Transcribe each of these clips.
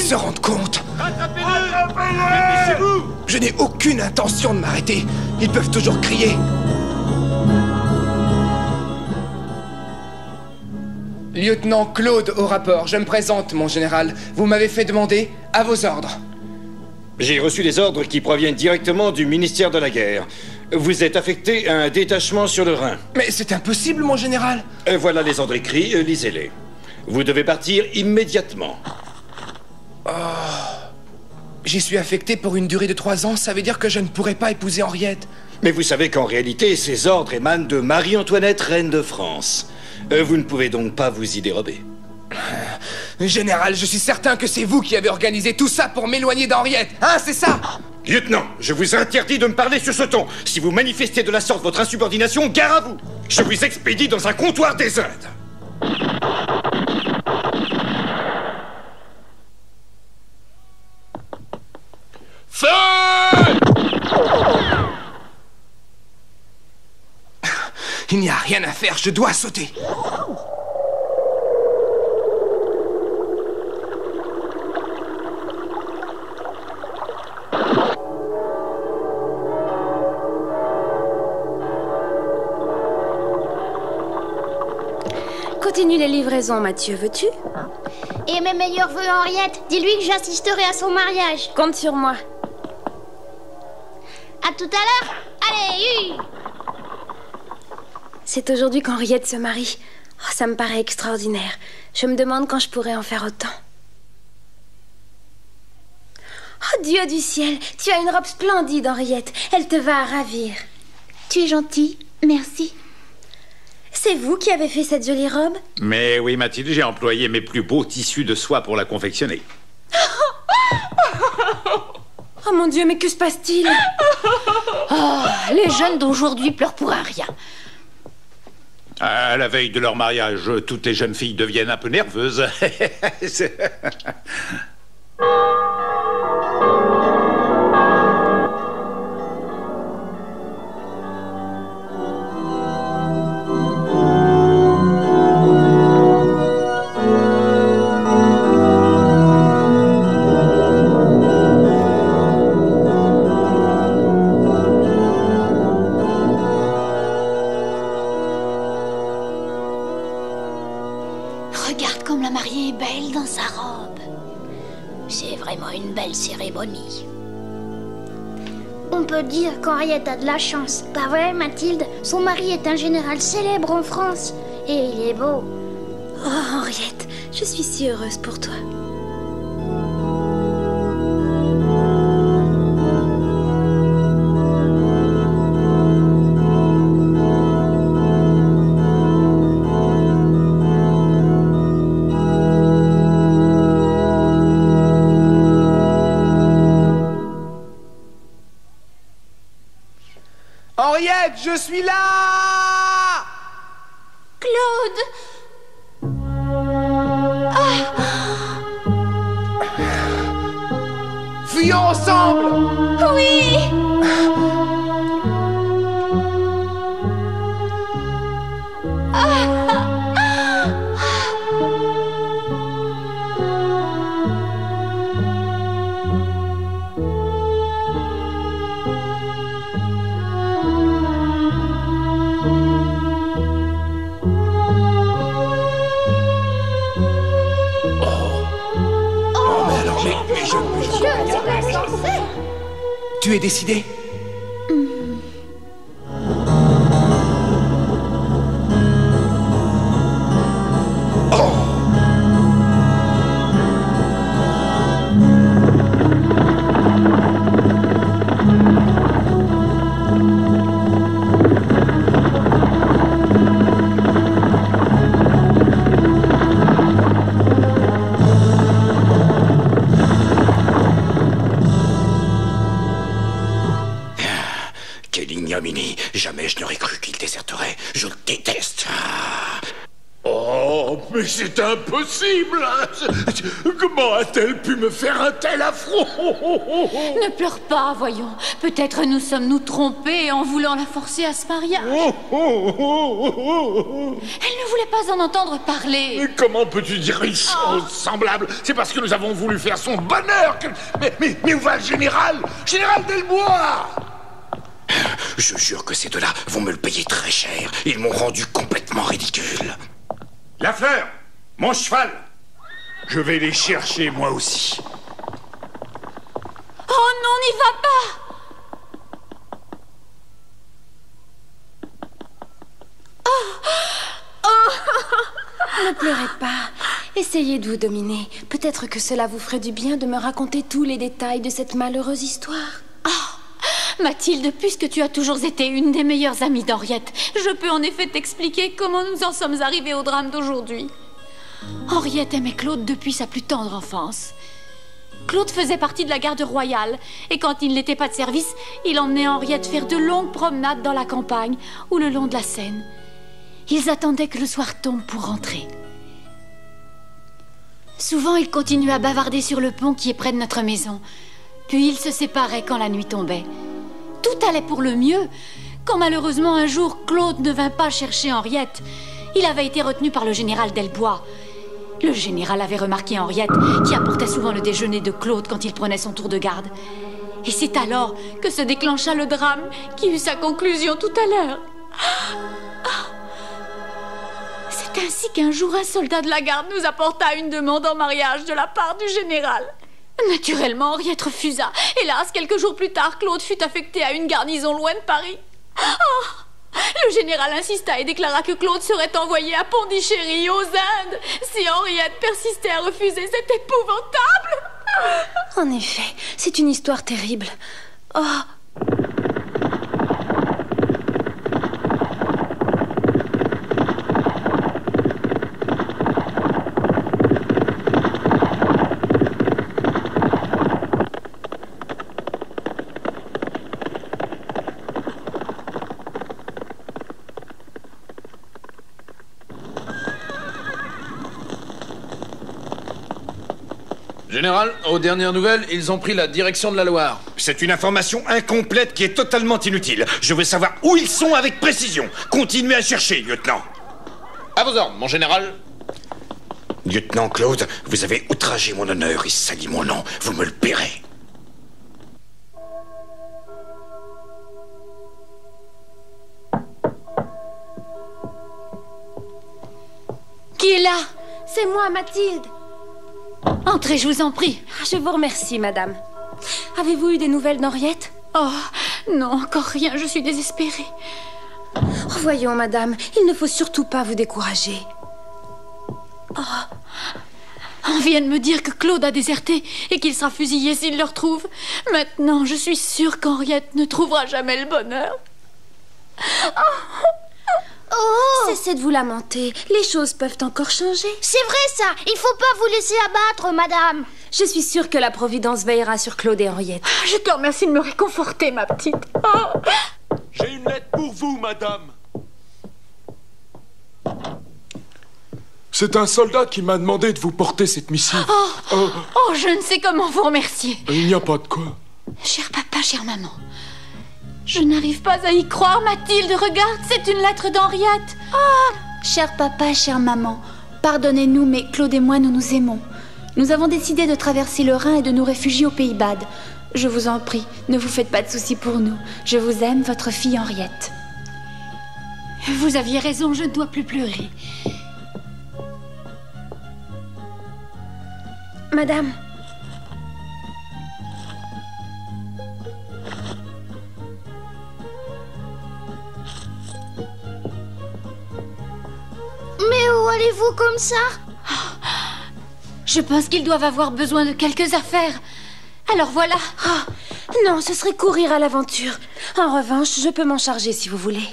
se rendent compte? Rattrapez-le! Dépêchez-vous! Je n'ai aucune intention de m'arrêter. Ils peuvent toujours crier. Lieutenant Claude au rapport. Je me présente, mon général. Vous m'avez fait demander à vos ordres. J'ai reçu des ordres qui proviennent directement du ministère de la Guerre. Vous êtes affecté à un détachement sur le Rhin. Mais c'est impossible, mon général. Voilà les ordres écrits, lisez-les. Vous devez partir immédiatement. J'y suis affecté pour une durée de 3 ans. Ça veut dire que je ne pourrai pas épouser Henriette. Mais vous savez qu'en réalité, ces ordres émanent de Marie-Antoinette, reine de France. Vous ne pouvez donc pas vous y dérober. Général, je suis certain que c'est vous qui avez organisé tout ça pour m'éloigner d'Henriette. Hein, c'est ça? Lieutenant, je vous interdis de me parler sur ce ton. Si vous manifestez de la sorte votre insubordination, gare à vous. Je vous expédie dans un comptoir des Indes. Feu! Il n'y a rien à faire, je dois sauter. Continue les livraisons, Mathieu, veux-tu? Et mes meilleurs vœux, Henriette. Dis-lui que j'assisterai à son mariage. Compte sur moi. À tout à l'heure. Allez, C'est aujourd'hui qu'Henriette se marie. Oh, ça me paraît extraordinaire. Je me demande quand je pourrais en faire autant. Oh, Dieu du ciel, tu as une robe splendide, Henriette. Elle te va à ravir. Tu es gentille. Merci. C'est vous qui avez fait cette jolie robe? Mais oui, Mathilde, j'ai employé mes plus beaux tissus de soie pour la confectionner. Oh mon Dieu, mais que se passe-t-il? Oh, les jeunes d'aujourd'hui pleurent pour un rien. À la veille de leur mariage, toutes les jeunes filles deviennent un peu nerveuses. Regarde comme la mariée est belle dans sa robe. C'est vraiment une belle cérémonie. On peut dire qu'Henriette a de la chance. Pas vrai, Mathilde? Son mari est un général célèbre en France. Et il est beau. Oh, Henriette, je suis si heureuse pour toi. Henriette, je suis là! Claude! Fuyons ensemble! Oui! Tu es décidé? Jamais je n'aurais cru qu'il déserterait. Je le déteste. Oh, Oh, mais c'est impossible! Comment a-t-elle pu me faire un tel affront? Ne pleure pas, voyons. Peut-être nous sommes-nous trompés en voulant la forcer à ce mariage. Elle ne voulait pas en entendre parler. Mais comment peux-tu dire une chose semblable? C'est parce que nous avons voulu faire son bonheur que... Mais où va le général? Général Delbois! Je jure que ces deux-là vont me le payer très cher. Ils m'ont rendu complètement ridicule. Lafleur, mon cheval! Je vais les chercher, moi aussi. Oh non, n'y va pas! Ne pleurez pas. Essayez de vous dominer. Peut-être que cela vous ferait du bien de me raconter tous les détails de cette malheureuse histoire. Mathilde, puisque tu as toujours été une des meilleures amies d'Henriette, je peux en effet t'expliquer comment nous en sommes arrivés au drame d'aujourd'hui. Henriette aimait Claude depuis sa plus tendre enfance. Claude faisait partie de la garde royale, et quand il n'était pas de service, il emmenait Henriette faire de longues promenades dans la campagne ou le long de la Seine. Ils attendaient que le soir tombe pour rentrer. Souvent, ils continuaient à bavarder sur le pont qui est près de notre maison. Puis ils se séparaient quand la nuit tombait. Tout allait pour le mieux, quand malheureusement un jour, Claude ne vint pas chercher Henriette. Il avait été retenu par le général Delbois. Le général avait remarqué Henriette, qui apportait souvent le déjeuner de Claude quand il prenait son tour de garde. Et c'est alors que se déclencha le drame qui eut sa conclusion tout à l'heure. C'est ainsi qu'un jour, un soldat de la garde nous apporta une demande en mariage de la part du général. Naturellement, Henriette refusa. Hélas, quelques jours plus tard, Claude fut affecté à une garnison loin de Paris. Le général insista et déclara que Claude serait envoyé à Pondichéry, aux Indes. Si Henriette persistait à refuser, c'était épouvantable. En effet, c'est une histoire terrible. Général, aux dernières nouvelles, ils ont pris la direction de la Loire. C'est une information incomplète qui est totalement inutile. Je veux savoir où ils sont avec précision. Continuez à chercher, lieutenant. À vos ordres, mon général. Lieutenant Claude, vous avez outragé mon honneur et sali mon nom. Vous me le paierez. Qui est là? C'est moi, Mathilde. Entrez, je vous en prie. Je vous remercie, madame. Avez-vous eu des nouvelles d'Henriette? Oh, non, encore rien, je suis désespérée. Voyons, madame, il ne faut surtout pas vous décourager. On vient de me dire que Claude a déserté et qu'il sera fusillé s'il le retrouve. Maintenant, je suis sûre qu'Henriette ne trouvera jamais le bonheur. Cessez de vous lamenter. Les choses peuvent encore changer. C'est vrai ça. Il faut pas vous laisser abattre, madame. Je suis sûre que la Providence veillera sur Claude et Henriette. Je te remercie de me réconforter, ma petite. J'ai une lettre pour vous, madame. C'est un soldat qui m'a demandé de vous porter cette missive. Je ne sais comment vous remercier. Il n'y a pas de quoi. Cher papa, chère maman, je n'arrive pas à y croire, Mathilde. Regarde, c'est une lettre d'Henriette. Cher papa, chère maman, pardonnez-nous, mais Claude et moi, nous nous aimons. Nous avons décidé de traverser le Rhin et de nous réfugier au Pays Bad. Je vous en prie, ne vous faites pas de soucis pour nous. Je vous aime, votre fille Henriette. Vous aviez raison, je ne dois plus pleurer. Madame. Mais où allez-vous comme ça? Je pense qu'ils doivent avoir besoin de quelques affaires. Alors voilà. Non, ce serait courir à l'aventure. En revanche, je peux m'en charger si vous voulez.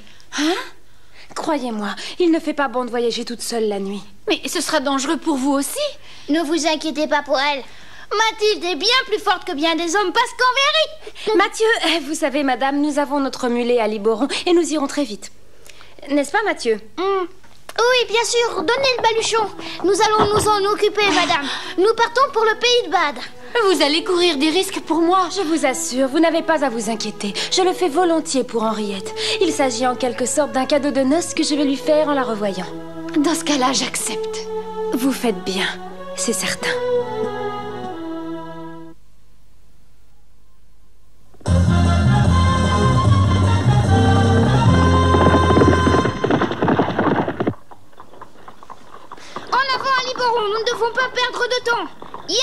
Croyez-moi, il ne fait pas bon de voyager toute seule la nuit. Mais ce sera dangereux pour vous aussi. Ne vous inquiétez pas pour elle. Mathilde est bien plus forte que bien des hommes parce qu'en vérité... Mathieu, vous savez, madame, nous avons notre mulet à Liboron et nous irons très vite. N'est-ce pas, Mathieu? Oui, bien sûr, donnez le baluchon. Nous allons nous en occuper, madame. Nous partons pour le pays de Bade. Vous allez courir des risques pour moi. Je vous assure, vous n'avez pas à vous inquiéter. Je le fais volontiers pour Henriette. Il s'agit en quelque sorte d'un cadeau de noces que je vais lui faire en la revoyant. Dans ce cas-là, j'accepte. Vous faites bien, c'est certain. Nous ne devons pas perdre de temps. Yeah!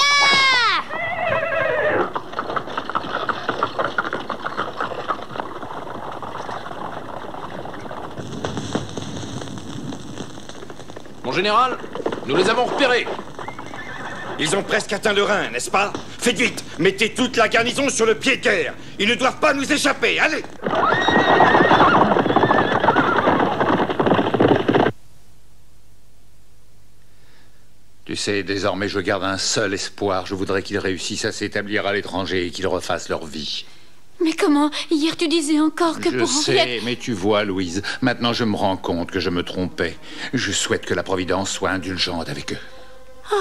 Mon général, nous les avons repérés. Ils ont presque atteint le Rhin, n'est-ce pas? Faites vite, mettez toute la garnison sur le pied de guerre. Ils ne doivent pas nous échapper, allez! Tu sais, désormais, je garde un seul espoir. Je voudrais qu'ils réussissent à s'établir à l'étranger et qu'ils refassent leur vie. Mais comment? Hier, tu disais encore que Je pour sais, Henriette... mais tu vois, Louise, maintenant je me rends compte que je me trompais. Je souhaite que la Providence soit indulgente avec eux. Oh.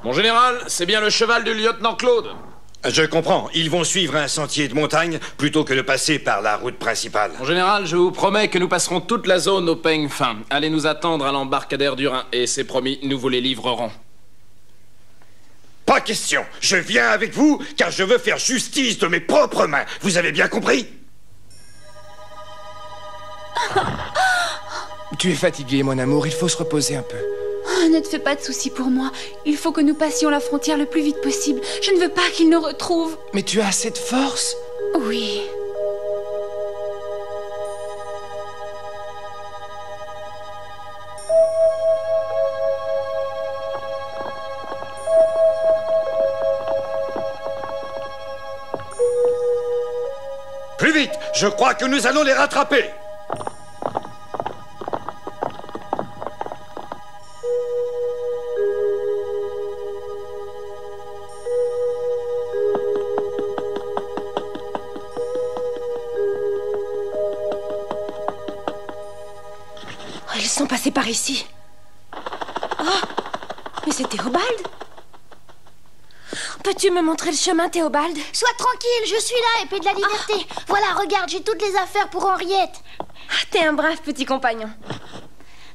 Mon général, c'est bien le cheval du lieutenant Claude. Je comprends. Ils vont suivre un sentier de montagne plutôt que de passer par la route principale. Mon général, je vous promets que nous passerons toute la zone au peigne fin. Allez nous attendre à l'embarcadère du Rhin et c'est promis, nous vous les livrerons. Pas question. Je viens avec vous car je veux faire justice de mes propres mains. Vous avez bien compris? Tu es fatigué, mon amour. Il faut se reposer un peu. Oh, ne te fais pas de soucis pour moi. Il faut que nous passions la frontière le plus vite possible. Je ne veux pas qu'il nous retrouve. Mais tu as assez de force? Oui. Plus vite! Je crois que nous allons les rattraper! Ils sont passés par ici. Oh, mais c'est Théobald. Peux-tu me montrer le chemin, Théobald? Sois tranquille, je suis là, épée de la liberté. Voilà, regarde, j'ai toutes les affaires pour Henriette. T'es un brave petit compagnon.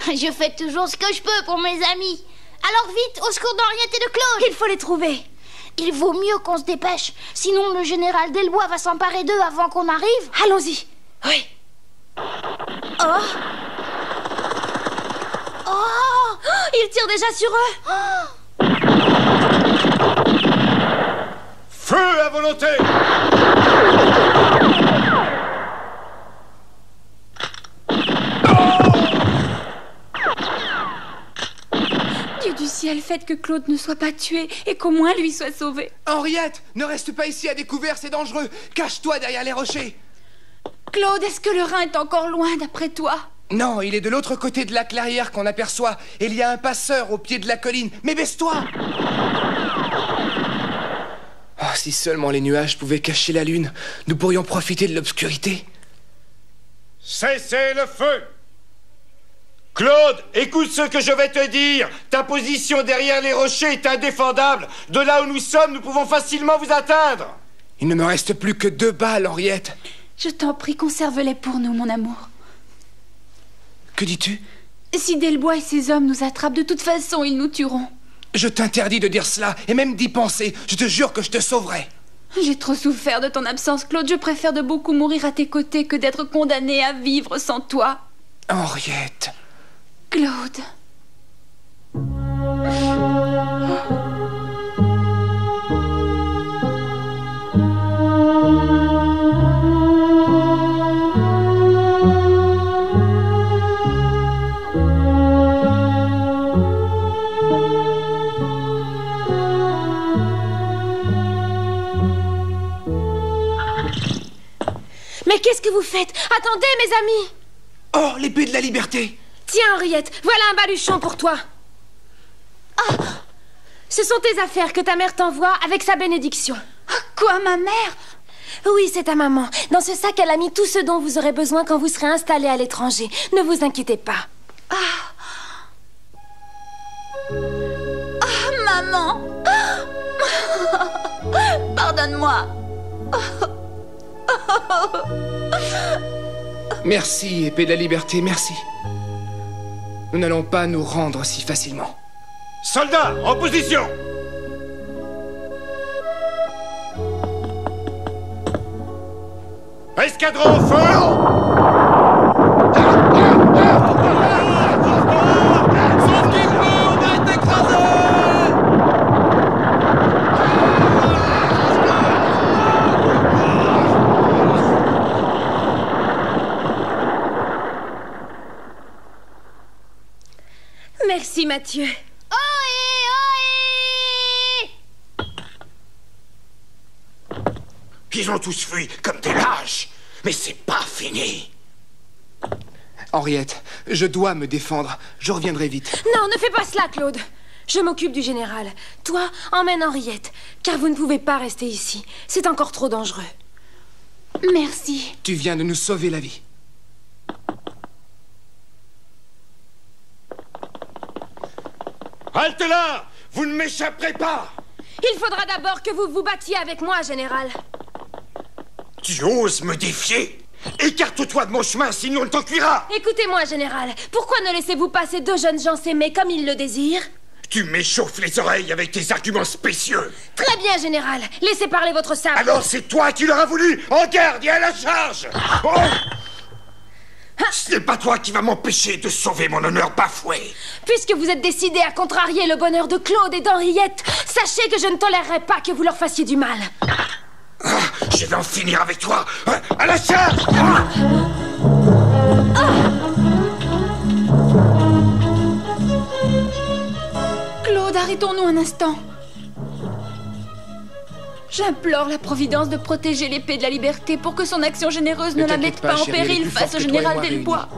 Je fais toujours ce que je peux pour mes amis. Alors vite, au secours d'Henriette et de Claude. Il faut les trouver. Il vaut mieux qu'on se dépêche. Sinon, le général Delbois va s'emparer d'eux avant qu'on arrive. Allons-y. Oui. Oh. Oh, il tire déjà sur eux. Oh. Feu à volonté! Dieu du ciel, faites que Claude ne soit pas tué et qu'au moins lui soit sauvé. Henriette, ne reste pas ici à découvert, c'est dangereux. Cache-toi derrière les rochers. Claude, est-ce que le Rhin est encore loin d'après toi? Non, il est de l'autre côté de la clairière qu'on aperçoit. Et il y a un passeur au pied de la colline. Mais baisse-toi! Oh, si seulement les nuages pouvaient cacher la lune, nous pourrions profiter de l'obscurité. Cessez le feu! Claude, écoute ce que je vais te dire. Ta position derrière les rochers est indéfendable. De là où nous sommes, nous pouvons facilement vous atteindre. Il ne me reste plus que 2 balles, Henriette. Je t'en prie, conserve-les pour nous, mon amour. Que dis-tu? Si Delbois et ses hommes nous attrapent, de toute façon, ils nous tueront. Je t'interdis de dire cela, et même d'y penser. Je te jure que je te sauverai. J'ai trop souffert de ton absence, Claude. Je préfère de beaucoup mourir à tes côtés que d'être condamnée à vivre sans toi. Henriette. Claude. Mais qu'est-ce que vous faites? Attendez, mes amis! Oh, l'épée de la liberté! Tiens, Henriette, voilà un baluchon pour toi. Ah! Ce sont tes affaires que ta mère t'envoie avec sa bénédiction. Quoi, ma mère? Oui, c'est ta maman. Dans ce sac, elle a mis tout ce dont vous aurez besoin quand vous serez installé à l'étranger. Ne vous inquiétez pas. Maman! Pardonne-moi. Merci, épée de la liberté, merci. Nous n'allons pas nous rendre si facilement. Soldats, en position! Escadron au feu! Merci, Mathieu. Ils ont tous fui comme des lâches. Mais c'est pas fini. Henriette, je dois me défendre. Je reviendrai vite. Non, ne fais pas cela, Claude. Je m'occupe du général. Toi, emmène Henriette, car vous ne pouvez pas rester ici. C'est encore trop dangereux. Merci. Tu viens de nous sauver la vie. Halte là! Vous ne m'échapperez pas! Il faudra d'abord que vous vous battiez avec moi, général. Tu oses me défier? Écarte-toi de mon chemin, sinon on t'en cuira! Écoutez-moi, général. Pourquoi ne laissez-vous pas ces deux jeunes gens s'aimer comme ils le désirent? Tu m'échauffes les oreilles avec tes arguments spécieux. Très bien, général. Laissez parler votre sabre. Alors c'est toi qui l'auras voulu. En garde et à la charge. Oh, ce n'est pas toi qui vas m'empêcher de sauver mon honneur bafoué. Puisque vous êtes décidé à contrarier le bonheur de Claude et d'Henriette, sachez que je ne tolérerai pas que vous leur fassiez du mal. Je vais en finir avec toi. À la charge. Claude, arrêtons-nous un instant. J'implore la Providence de protéger l'épée de la liberté pour que son action généreuse ne la mette pas en péril face au général Delbois.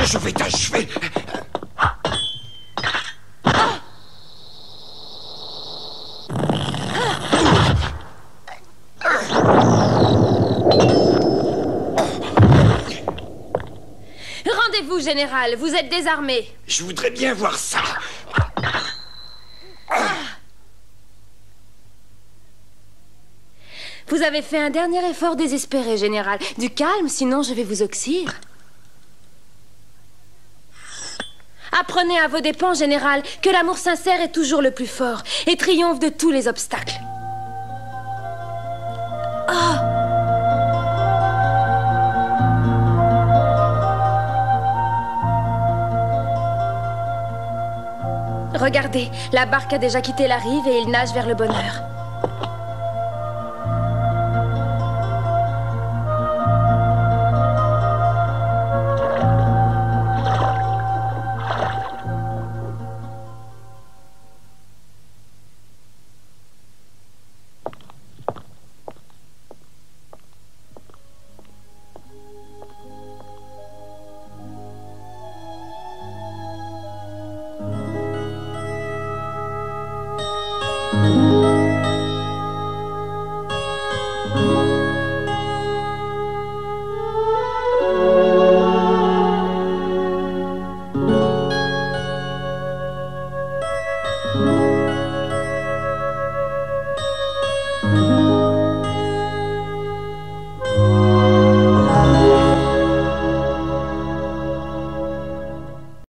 Je vais t'achever. Rendez-vous, général. Vous êtes désarmé. Je voudrais bien voir ça. Vous avez fait un dernier effort désespéré, général. Du calme, sinon je vais vous oxyre. Apprenez à vos dépens, général, que l'amour sincère est toujours le plus fort et triomphe de tous les obstacles. Oh! Regardez, la barque a déjà quitté la rive et il nage vers le bonheur.